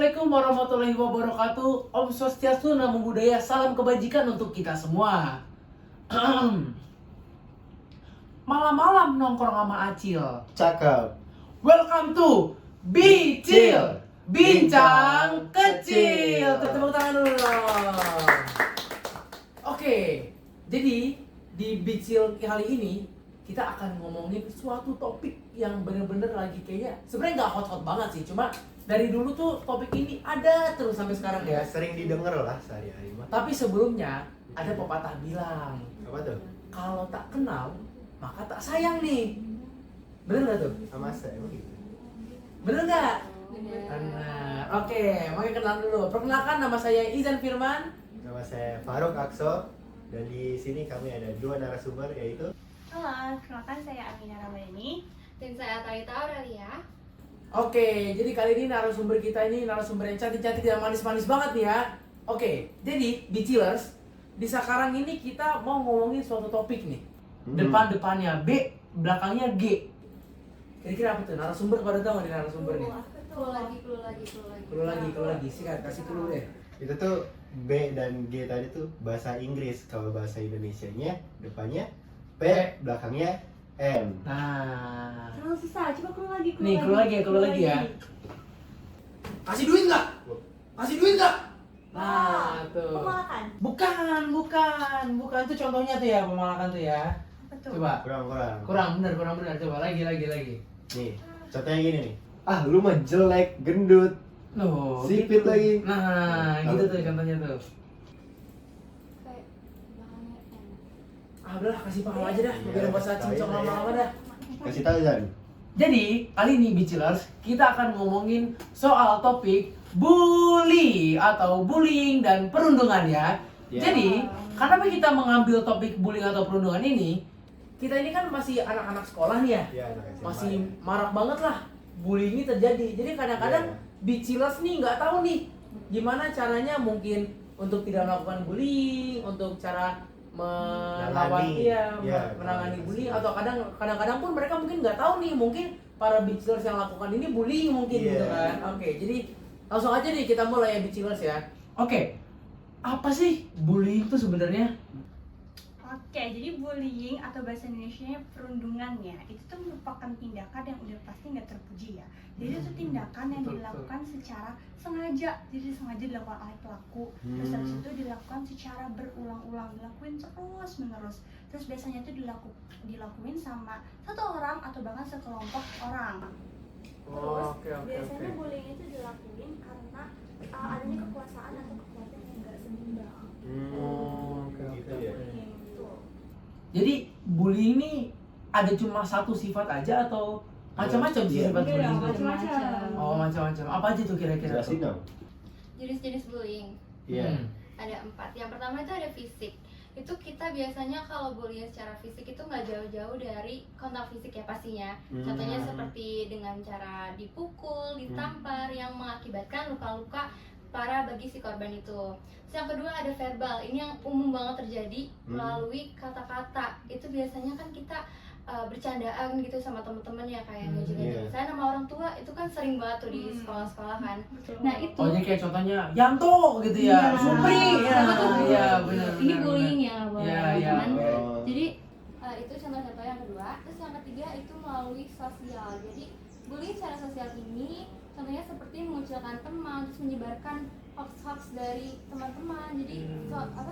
Assalamualaikum warahmatullahi wabarakatuh. Om Swastiastu, Namo Buddhaya, salam kebajikan untuk kita semua. Malam-malam nongkrong sama Acil. Cakep. Welcome to Bicil, Bincang Kecil. Tepuk tangan dulu dong. Oke, jadi di Bicil kali ini kita akan ngomongin suatu topik yang bener-bener lagi kayaknya sebenarnya nggak hot-hot banget sih, cuma dari dulu tuh topik ini ada terus sampai sekarang ya. Sering didengar lah sehari-hari mah. Tapi sebelumnya ada pepatah bilang, Apa tuh? kalau tak kenal maka tak sayang nih. Bener nggak tuh? Sama saya emang gitu. Bener nggak? Bener. Benar. Oke, mau kenalan dulu. Perkenalkan, nama saya Izan Firman. Nama saya Faruk Akso dan di sini kami ada dua narasumber yaitu Halo, kenalkan saya Amina Ramadhani. Dan saya Talita Aurelia. Oke, jadi kali ini narasumber kita ini narasumber yang cantik-cantik dan manis-manis banget nih ya. Oke, jadi Bicilers, di sekarang ini kita mau ngomongin suatu topik nih. Depan-depannya B, belakangnya G. Kira-kira apa tuh? Narasumber pada tahu nggak nih narasumber nih? Clue lagi. Sikat, kasih clue deh. itu tuh B dan G tadi tuh bahasa Inggris. Kalau bahasa Indonesianya depannya P, belakangnya M. Nah, Terlalu susah, coba keluar lagi. nih clue lagi ya. Kasih duit nggak? Kasih duit nggak? Nah, tuh. Pemalakan. Bukan tuh contohnya tuh ya, pemalakan tuh ya. Apa tuh? Coba. Kurang. Kurang benar. Coba lagi. Nih, contohnya gini nih. Ah, lu mah jelek, gendut. Loh, Sipit gitu. lagi. Nah, Tahu. gitu tuh contohnya tuh. Kayak belakangnya N. Ah, udah kasih paham aja dah, Iya, biar bahasa tahu cincong ya. lama-lama dah. Kasih tahu Zan. Jadi, kali ini Bicilers, kita akan ngomongin soal topik bully atau bullying dan perundungan ya. Ya. Jadi, kenapa kita mengambil topik bullying atau perundungan ini? Kita ini kan masih anak-anak sekolah nih ya. Iya, anak SMA. Masih marak banget lah bullying ini terjadi. Jadi kadang-kadang Iya. Bicilers nih nggak tahu nih gimana caranya mungkin untuk tidak melakukan bullying, untuk cara melawan menangani bullying, atau kadang-kadang pun mereka mungkin nggak tahu nih, mungkin para Bicilers yang lakukan ini bullying mungkin Iya. gitu kan. Oke, jadi langsung aja nih kita mulai ya Bicilers ya. Oke, apa sih bullying itu sebenarnya? Oke, jadi bullying atau bahasa Indonesia perundungan ya, itu tuh merupakan tindakan yang udah pasti nggak terpuji ya. Jadi itu tindakan yang Betul. dilakukan secara sengaja, jadi sengaja dilakukan oleh pelaku. Terus habis itu dilakukan secara berulang-ulang, dilakuin terus menerus. Terus biasanya itu dilakuin sama satu orang atau bahkan sekelompok orang. Terus biasanya bullying itu dilakuin karena adanya kekuasaan atau kekuatan yang nggak seimbang. Gitu ya. Bullying itu. Jadi bullying ini ada cuma satu sifat aja atau macam-macam sih Iya. sifat Iya, bullying itu? macam-macam. Oh, macam-macam. Apa aja tuh kira-kira? Jelasin dong. Jenis-jenis bullying Iya. ada 4. Yang pertama itu ada fisik. Itu kita biasanya kalau bullying secara fisik itu nggak jauh-jauh dari kontak fisik ya pastinya. Contohnya seperti dengan cara dipukul, ditampar yang mengakibatkan luka-luka parah bagi si korban itu. Terus yang kedua ada verbal. Ini yang umum banget terjadi melalui kata-kata. Itu biasanya kan kita bercandaan gitu sama teman-teman ya, kayak ngejek-ngejek. Iya. Saya sama orang tua itu kan sering banget tuh di sekolah-sekolah kan. Betul. Nah itu Oh, ini kayak contohnya Yanto gitu ya, Iya. Supri ya. Apa tuh? Iya, benar. ini bullying ya, boleh Iya, iya. teman. Oh. Jadi itu contoh-contoh yang kedua. Terus yang ketiga itu melalui sosial. Jadi bullying secara sosial ini contohnya seperti mengucilkan teman, terus menyebarkan hoax-hoax dari teman-teman. Jadi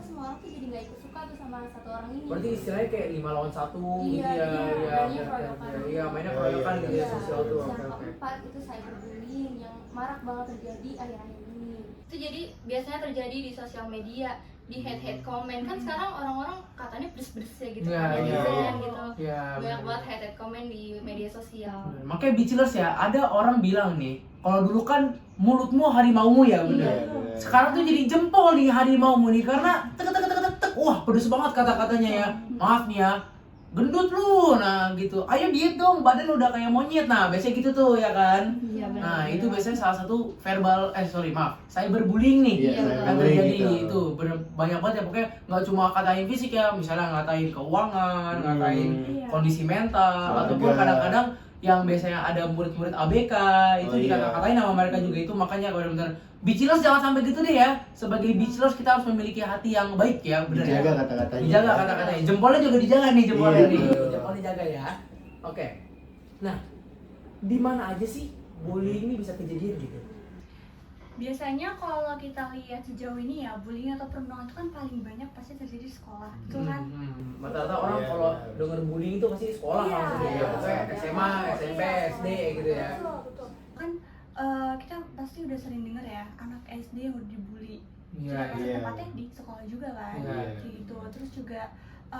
semua orang tuh jadi nggak ikut suka tuh sama satu orang ini. Berarti istilahnya kayak 5 lawan 1 gitu Iya, ya. iya, mainnya keroyokan. Iya, mainnya Oh, keroyokan iya, gitu ya iya. sosial tuh. Terus Oke, yang oke. keempat itu cyberbullying yang marak banget terjadi akhir-akhir ini. Itu jadi biasanya terjadi di sosial media, di head comment. Kan sekarang orang-orang katanya beres-beres ya gitu, Iya, kan, iya, netizen iya. gitu. Iya, Banyak benar. banget head comment di media sosial. Makanya Bicilers ya, ada orang bilang nih, kalau dulu kan mulutmu harimaumu ya, bener. Iya, bener. Sekarang tuh jadi jempol nih harimaumu nih, karena tek tek tek tek tek. Wah, pedes banget kata-katanya ya. Maaf nih ya, gendut lu, nah gitu. Ayo diet dong, badan udah kayak monyet. Nah, biasanya gitu tuh ya kan. Iya, benar. Nah, itu biasanya salah satu cyberbullying nih Iya, yang cyberbullying terjadi itu. itu banyak banget ya, pokoknya nggak cuma katain fisik ya, misalnya ngatain keuangan, ngatain Iya. kondisi mental, Keluarga. ataupun kadang-kadang yang biasanya ada murid-murid ABK itu Oh, iya. dikata-katain nama mereka juga itu, makanya benar-benar Beachillers jangan sampai gitu deh ya. Sebagai Beachillers kita harus memiliki hati yang baik ya, benar ya. Dijaga kata-katanya. Dijaga kata-katanya. Jempolnya juga dijaga nih, jempolnya Iya, nih. betul. Jempolnya dijaga ya. Oke. Nah, di mana aja sih bullying ini bisa kejadian gitu? Biasanya kalau kita lihat sejauh ini ya, bullying atau perundungan itu kan paling banyak pasti terjadi di sekolah, betul kan? Rata-rata orang Iya, kalau benar. denger bullying itu pasti di sekolah Iya, langsung ya. iya. Pokoknya SMA, SMP, SD gitu ya. Betul, betul. Kan kita pasti udah sering denger ya, anak SD yang udah dibully. Iya, Pada iya. tempatnya di sekolah juga kan, Iya. kayak gitu. Terus juga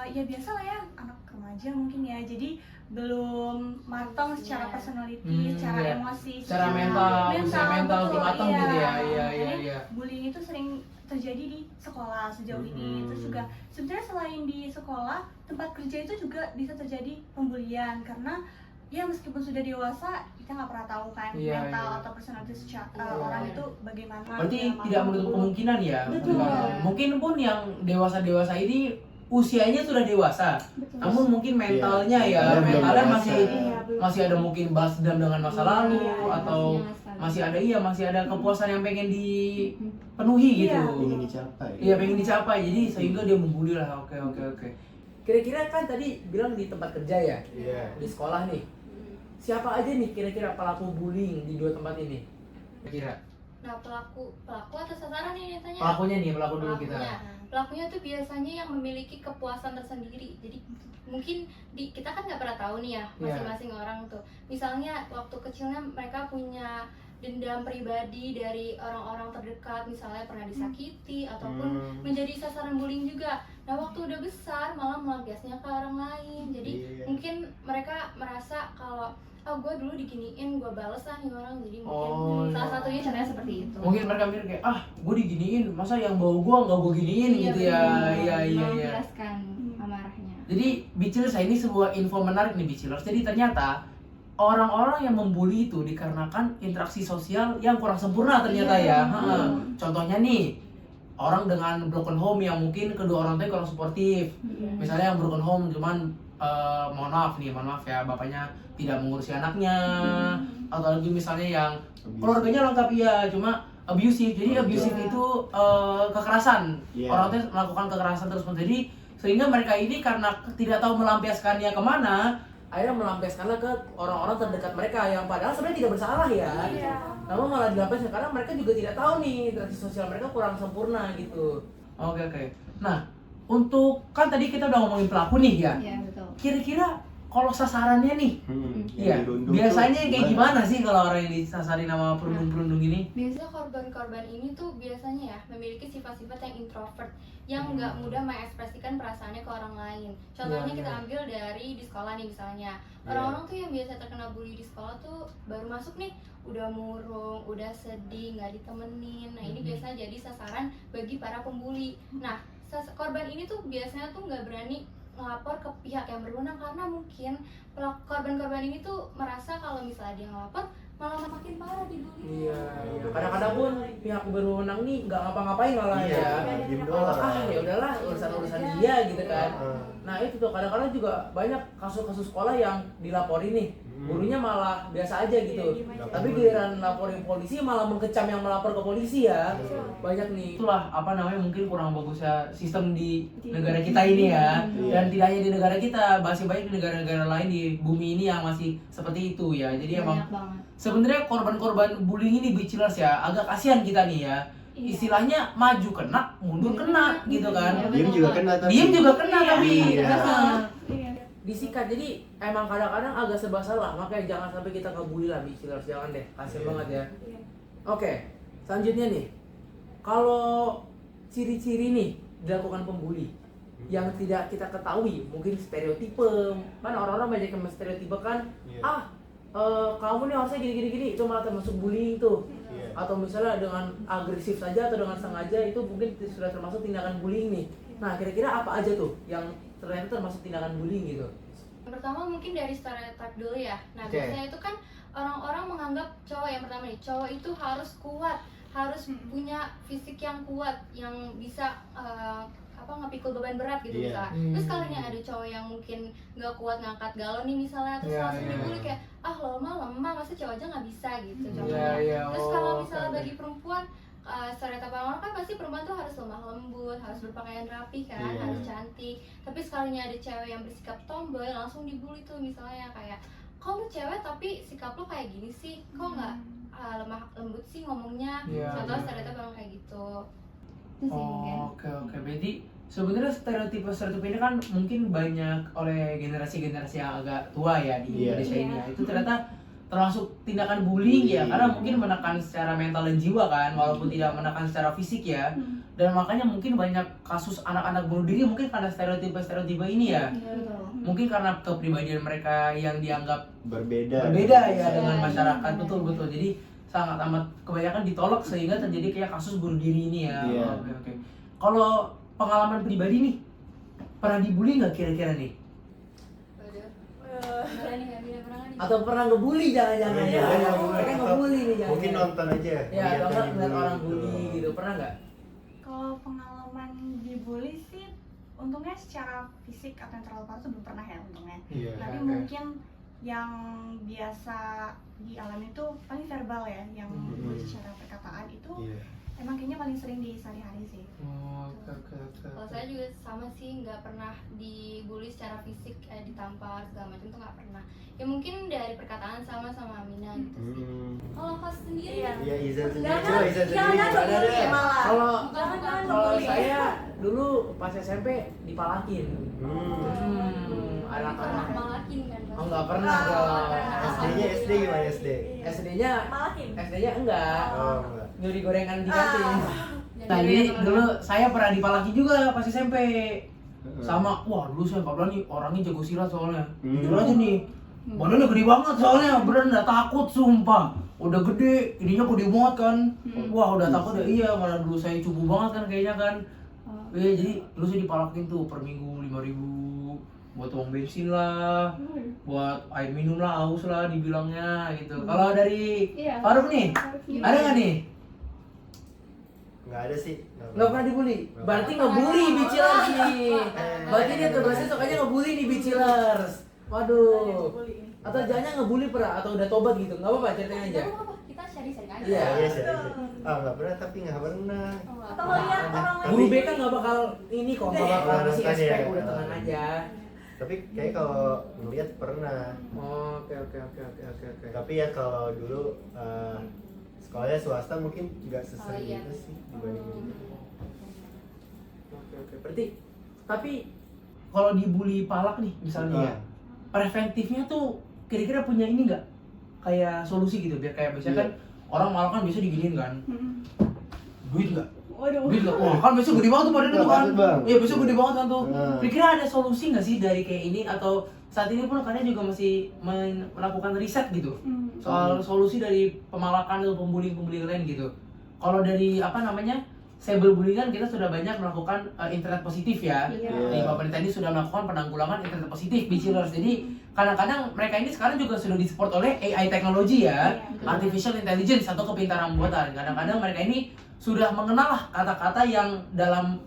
ya biasa lah ya, anak remaja mungkin ya, jadi belum matang secara Iya. personality, secara iya. emosi, Secara mental, usia mental betul, belum matang iya. gitu ya. Iya, iya, Makanya iya. bullying itu sering terjadi di sekolah sejauh ini. Terus juga sebenarnya selain di sekolah, tempat kerja itu juga bisa terjadi pembulian karena ya meskipun sudah dewasa kita nggak pernah tahu kan Iya, mental iya. atau personality Iya. orang itu bagaimana. Berarti ya, tidak mampu. menutup kemungkinan ya. Betul. Mungkin pun yang dewasa-dewasa ini usianya sudah dewasa, Betul. namun mungkin mentalnya Iya, ya, belum mentalnya dewasa. masih Iya, belum. masih ada mungkin balas dendam dengan masa lalu Iya, atau masih masih ada kepuasan yang pengen dipenuhi gitu. Iya. Ingin dicapai. Iya, pengen dicapai. Jadi sehingga dia membuli lah. Oke. Kira-kira kan tadi bilang di tempat kerja ya, Iya. di sekolah nih. Siapa aja nih kira-kira pelaku bullying di dua tempat ini? Kira Nah, pelaku atau sasaran nih tanya? pelakunya nih, pelaku dulu kita. Pelakunya tuh biasanya yang memiliki kepuasan tersendiri. Jadi mungkin kita kan nggak pernah tahu nih ya masing-masing orang tuh. Misalnya waktu kecilnya mereka punya dendam pribadi dari orang-orang terdekat, misalnya pernah disakiti ataupun menjadi sasaran bullying juga. Nah, waktu udah besar malah melampiasnya ke orang lain. Jadi Iya. mungkin mereka merasa kalau gue dulu diginiin, gue bales nih orang. Jadi mungkin Oh, salah iya. satunya caranya seperti itu. Mungkin mereka mikir kayak, gue diginiin, masa yang bawa gue nggak gue giniin gitu ya. Iya. Melampiaskan amarahnya. Jadi Beachillers ini sebuah info menarik nih Beachillers. Jadi ternyata orang-orang yang membuli itu dikarenakan interaksi sosial yang kurang sempurna ternyata ya. Contohnya nih, orang dengan broken home yang mungkin kedua orang tuanya kurang suportif. Misalnya yang broken home cuman mohon maaf ya, bapaknya tidak mengurusi anaknya, atau lagi misalnya yang keluarganya lengkap ya, cuma abusive. Jadi abusive itu kekerasan. Iya. Orang tuh melakukan kekerasan terus menerus. Jadi sehingga mereka ini karena tidak tahu melampiaskannya kemana, akhirnya melampiaskannya ke orang-orang terdekat mereka yang padahal sebenarnya tidak bersalah ya. Iya. Namun malah dilampiaskan karena mereka juga tidak tahu nih interaksi sosial mereka kurang sempurna gitu. Oke. Nah, untuk kan tadi kita udah ngomongin pelaku nih ya. Iya, betul. Kira-kira kalau sasarannya nih, iya, yang dirundung biasanya tuh kayak gimana sih kalau orang yang disasarin sama perundung-perundung ini? Biasanya korban-korban ini tuh biasanya ya memiliki sifat-sifat yang introvert yang nggak mudah mengekspresikan perasaannya ke orang lain. Contohnya Iya, kita iya. ambil dari di sekolah nih misalnya. Orang-orang tuh yang biasa terkena bully di sekolah tuh baru masuk nih udah murung, udah sedih, nggak ditemenin. Nah, ini biasanya jadi sasaran bagi para pembuli. Nah, korban ini tuh biasanya tuh nggak berani ngelapor ke pihak yang berwenang karena mungkin korban-korban ini tuh merasa kalau misalnya dia ngelapor malah makin parah dibully. Iya. Kadang-kadang pun pihak berwenang nih nggak ngapa-ngapain malah Iya, ya. diem doang. Ya udahlah urusan dia gitu kan. Heeh. Nah itu tuh kadang-kadang juga banyak kasus-kasus sekolah yang dilaporin nih, gurunya malah biasa aja gitu. Tapi giliran laporin polisi malah mengkecam yang melapor ke polisi ya. Banyak nih. Itulah apa namanya mungkin kurang bagusnya sistem di negara kita ini ya. Dan tidak hanya di negara kita, masih banyak di negara-negara lain di bumi ini yang masih seperti itu ya. Jadi emang Banyak banget. sebenarnya korban-korban bullying ini Beachillers ya, agak kasihan kita nih ya. Istilahnya maju kena, mundur kena gitu kan. Diem juga kena tapi. Diem juga kena tapi Iya. disikat. Jadi emang kadang-kadang agak serba salah, makanya jangan sampai kita ngebully lah Beachillers, jangan deh, kasian banget ya. Oke, selanjutnya nih, kalau ciri-ciri nih dilakukan pembuli yang tidak kita ketahui, mungkin stereotipe, kan orang-orang banyak yang menstereotipekan, Iya. kamu nih harusnya gini-gini, itu malah termasuk bullying tuh. Iya. Atau misalnya dengan agresif saja atau dengan sengaja itu mungkin sudah termasuk tindakan bullying nih. Nah, kira-kira apa aja tuh yang ternyata termasuk tindakan bullying gitu? Yang pertama mungkin dari stereotip dulu ya. Nah, Oke. biasanya itu kan orang-orang menganggap cowok yang pertama nih, cowok itu harus kuat, harus punya fisik yang kuat, yang bisa ngepikul beban berat gitu Iya. misalnya. Terus kalinya ada cowok yang mungkin nggak kuat ngangkat galon nih misalnya, terus Iya, langsung iya. dibully kayak lo mah lemah, masa cowok aja nggak bisa gitu Iya, contohnya. iya. Terus Oh, kalau misalnya oke. bagi perempuan, stereotip orang kan pasti perempuan tuh harus lemah lembut, harus berpakaian rapi kan, Iya. harus cantik. Tapi sekalinya ada cewek yang bersikap tomboy, langsung dibully tuh misalnya kayak, kok lu cewek tapi sikap lu kayak gini sih, kok nggak lemah lembut sih ngomongnya. Iya, Contoh iya. stereotip emang kayak gitu. Itu sih mungkin. Oke, berarti sebenarnya stereotip ini kan mungkin banyak oleh generasi-generasi yang agak tua ya di Iya. Indonesia ini ya. Iya. Itu ternyata termasuk tindakan bullying ya, Bullying. karena mungkin menekan secara mental dan jiwa kan, walaupun tidak menekan secara fisik ya. Dan makanya mungkin banyak kasus anak-anak bunuh diri mungkin karena stereotip ini ya. Mungkin karena kepribadian mereka yang dianggap Berbeda ya Iya, dengan iya, masyarakat, iya. betul. Jadi sangat amat kebanyakan ditolak sehingga terjadi kayak kasus bunuh diri ini ya. Iya. Oke. Kalau pengalaman pribadi nih, pernah dibully nggak kira-kira nih? Waduh. Berani nggak pernah nggak nih? Atau pernah ngebully jangan-jangan Iya, ya? iya, Mereka atau ngebully nih jangan. mungkin nonton aja Ya, atau lihat nggak yang ngeliat orang dibully bully gitu, pernah nggak? Kalau pengalaman dibully sih untungnya secara fisik atau yang terlalu parah tuh belum pernah ya untungnya. Iya. Tapi Oke. mungkin yang biasa dialami itu paling verbal ya, yang dibully secara perkataan itu Iya. emang kayaknya paling sering di sehari-hari sih. Oke. Kalau saya juga sama sih, nggak pernah dibully secara fisik kayak ditampar segala macam tuh nggak pernah. Ya mungkin dari perkataan sama Amina gitu sih. Kalau kau sendiri Iya. Iya, Izan sendiri. Jangan- Coba Izan sendiri. jangan gimana dibully deh? malah. Kalau bukan kalau bully. saya dulu pas SMP dipalakin. pernah Anak-anak. malakin kan pasti. Oh, nggak pernah dong. SD-nya SD gimana SD? SD-nya enggak. Oh, enggak. Nyuri gorengan di kantin. Jadi Nah, jadi teman-teman. dulu saya pernah dipalaki juga pas SMP. Heeh. Sama, wah dulu saya Pak nih orangnya jago silat soalnya. Hmm. Jujur aja nih. Badannya gede banget soalnya, beneran nggak takut sumpah. Udah gede, ininya gede banget kan. Wah udah takut ya, iya malah dulu saya cupu banget kan kayaknya kan. Iya, jadi dulu saya dipalakin tuh per minggu 5.000 buat uang bensin lah, buat air minum lah, haus lah dibilangnya gitu. Kalau dari Iya. Faruk nih, ada nggak nih? Nggak ada sih. Nggak pernah dibully? Berarti ngebully bicilers nih. Berarti dia tugasnya sukanya ngebully nih bicilers. Waduh. Atau jangan ngebully pernah atau udah tobat gitu? Nggak apa-apa, ceritain aja. Jangan apa-apa, kita sharing-sharing aja. Iya. Iya, sih. Nggak pernah tapi nggak pernah. Atau ngeliat orang lain. Guru BK nggak bakal ini kok, nggak bakal ngasih Kan ya. SP, udah tenang aja. Tapi kayak kalau ngeliat pernah. Oke. Tapi ya kalau dulu sekolahnya swasta mungkin nggak sesering Oh, iya. itu sih dibanding ini. Oke. Berarti, tapi kalau dibully palak nih misalnya ya, preventifnya tuh kira-kira punya ini nggak? Kayak solusi gitu, biar kayak biasanya kan orang malak kan biasa diginiin kan, duit nggak? Duit nggak? Wah kan biasa gede banget tuh badannya tuh kan. Takut, Bang. Iya biasa gede banget kan tuh. Nah. Kira-kira ada solusi nggak sih dari kayak ini, atau saat ini pun kalian juga masih melakukan riset gitu soal solusi dari pemalakan atau pembulian lain gitu? Kalau dari apa namanya, cyberbullying kan kita sudah banyak melakukan internet positif ya. Iya. Di pemerintah ini sudah melakukan penanggulangan internet positif bicilers. Jadi kadang-kadang mereka ini sekarang juga sudah disupport oleh AI teknologi ya, artificial intelligence atau kepintaran buatan. Kadang-kadang mereka ini sudah mengenal lah kata-kata yang dalam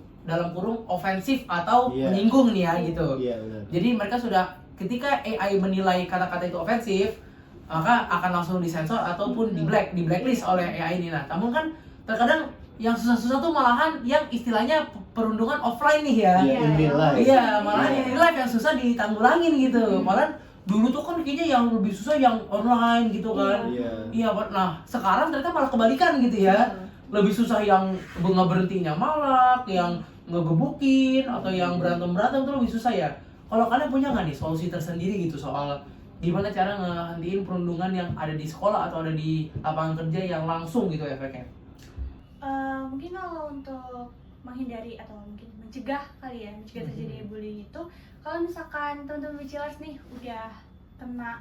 kurung ofensif atau Iya. menyinggung nih ya gitu. Iya benar. Jadi mereka sudah, ketika AI menilai kata-kata itu ofensif, maka akan langsung disensor ataupun di blacklist oleh AI ini. Nah, namun kan terkadang yang susah-susah tuh malahan yang istilahnya perundungan offline nih ya. Iya, in real life. Iya, malahan yang in life yang susah ditanggulangin gitu. Malahan dulu tuh kan kayaknya yang lebih susah yang online gitu kan. Iya. Iya, nah sekarang ternyata malah kebalikan gitu ya. Lebih susah yang ngeberhentinya malak, yang ngegebukin atau yang berantem tuh lebih susah ya. Kalau kalian punya nggak nih solusi tersendiri gitu soal gimana cara ngehentiin perundungan yang ada di sekolah atau ada di lapangan kerja yang langsung gitu efeknya? Mungkin kalau untuk menghindari atau mungkin mencegah kali ya, mencegah terjadi bullying itu, kalau misalkan teman-teman bicilers nih udah kena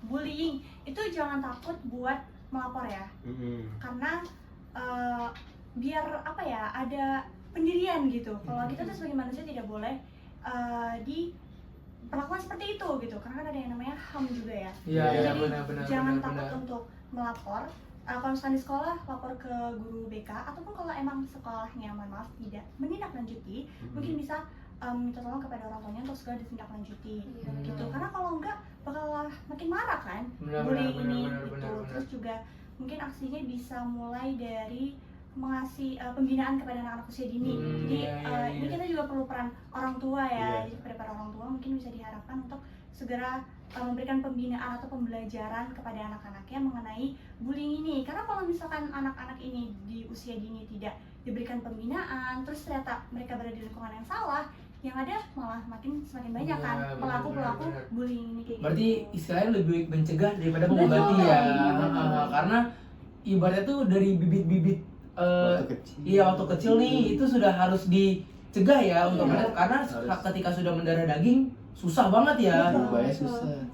bullying, itu jangan takut buat melapor ya, karena biar apa ya, ada pendirian gitu. Kalau kita tuh sebagai manusia tidak boleh diperlakukan seperti itu gitu, karena kan ada yang namanya HAM juga ya. Iya, Jadi benar. jangan takut untuk melapor, kalau misalkan di sekolah lapor ke guru BK, ataupun kalau emang sekolahnya mohon maaf tidak menindaklanjuti, mungkin bisa minta tolong kepada orang tuanya untuk segera ditindaklanjuti gitu. Karena kalau enggak bakal makin marah kan bullying ini gitu. Terus juga mungkin aksinya bisa mulai dari mengasih pembinaan kepada anak-anak usia dini. Jadi ini kita juga perlu peran orang tua ya. Jadi kepada para orang tua mungkin bisa diharapkan untuk segera memberikan pembinaan atau pembelajaran kepada anak-anaknya mengenai bullying ini. Karena kalau misalkan anak-anak ini di usia dini tidak diberikan pembinaan, terus ternyata mereka berada di lingkungan yang salah, yang ada malah semakin banyak kan pelaku-pelaku bullying ini kayak berarti gitu. istilahnya lebih baik mencegah daripada mengobati ya. Karena ibaratnya tuh dari bibit-bibit waktu kecil nih itu sudah harus dicegah ya untuk mereka, karena ketika sudah mendarah daging susah banget ya. Berubahnya susah.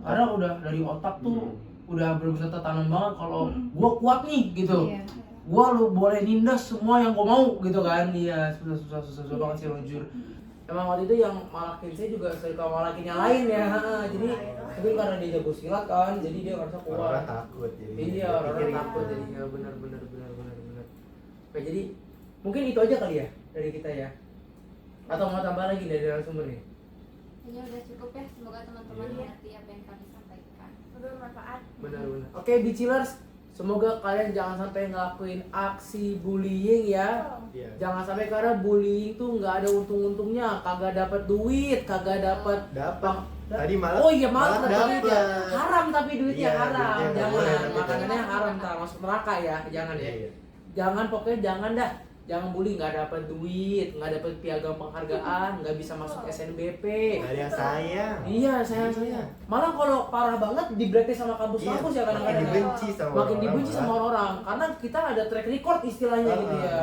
Karena udah dari otak tuh udah benar-benar tertanam banget kalau gua kuat nih gitu. Gua lu boleh nindas semua yang gua mau gitu kan. Iya, susah banget sih jujur. Emang waktu itu yang malakin saya juga suka malakin yang lain ya. Jadi mungkin karena dia jago silat kan, jadi dia ngerasa kuat. Orang takut jadi. Iya, orang takut jadinya. Benar. Oke, jadi mungkin itu aja kali ya dari kita ya. Atau mau tambah lagi dari narasumber nih? Kayaknya udah cukup ya, semoga teman-teman mengerti apa yang kami sampaikan. Bermanfaat. Benar. Oke, Bicilers, semoga kalian jangan sampai ngelakuin aksi bullying ya. Iya. Jangan sampai, karena bullying tuh nggak ada untung-untungnya, kagak dapat duit, kagak dapat. Tadi malah. Oh iya, malah dapat. haram, tapi duitnya Iya, haram. duitnya nggak Jangan, boleh, tapi makanannya haram, masuk neraka ya. Jangan ya. Iya. Jangan, pokoknya jangan dah. Jangan bully, nggak dapat duit, nggak dapat piagam penghargaan, nggak bisa masuk SNBP. Nggak ada yang sayang. Iya, sayang. Malah kalau parah banget di blacklist sama kampus-kampus ya kadang-kadang. Makin dibenci sama Makin dibenci sama orang, karena kita ada track record istilahnya gitu ya.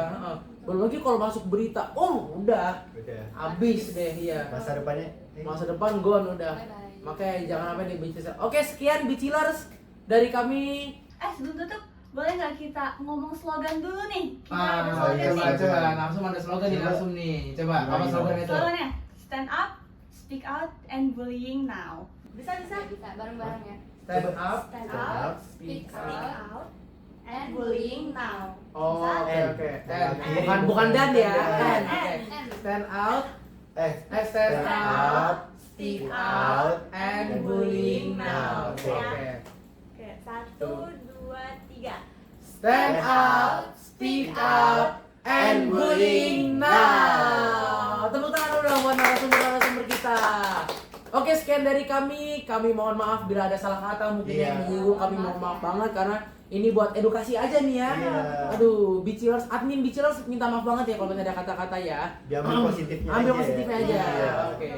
Belum lagi kalau masuk berita, Udah. habis deh ya. Masa depannya. Masa depan gone udah. Bye-bye. Makanya jangan sampai dibenci. Oke, sekian Bicilers dari kami. Sebelum tutup, boleh nggak kita ngomong slogan dulu nih? Kita ada oh slogan iya, nih. coba langsung ada slogan nih, langsung nih. Coba apa slogannya itu? Slogannya, stand up, speak out, and bullying now. Bisa? Bisa bareng-bareng ya. Stand up, Stand up, Speak speak out, out, and bullying now. Oh, Bisa? oke. N. Bukan dan ya. N. N. Stand out, stand Stand up, up, speak out, and bullying now. Oke. Oke, 1, 2, 3. Stand up, speak out, and bullying now. Tepuk tangan dulu dong buat narasumber kita. Oke, sekian dari kami. Kami mohon maaf bila ada salah kata mungkin yang menyinggung. Kami mohon maaf banget karena ini buat edukasi aja nih ya. Aduh, Bicilers, admin Bicilers minta maaf banget ya kalau ada kata-kata ya. Diambil positifnya Ambil aja. positifnya aja. Iya. Oke.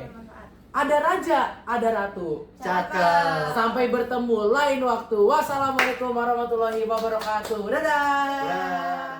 Ada raja, ada ratu. Cakep. Sampai bertemu lain waktu. Wassalamualaikum warahmatullahi wabarakatuh. Dadah. Dadah.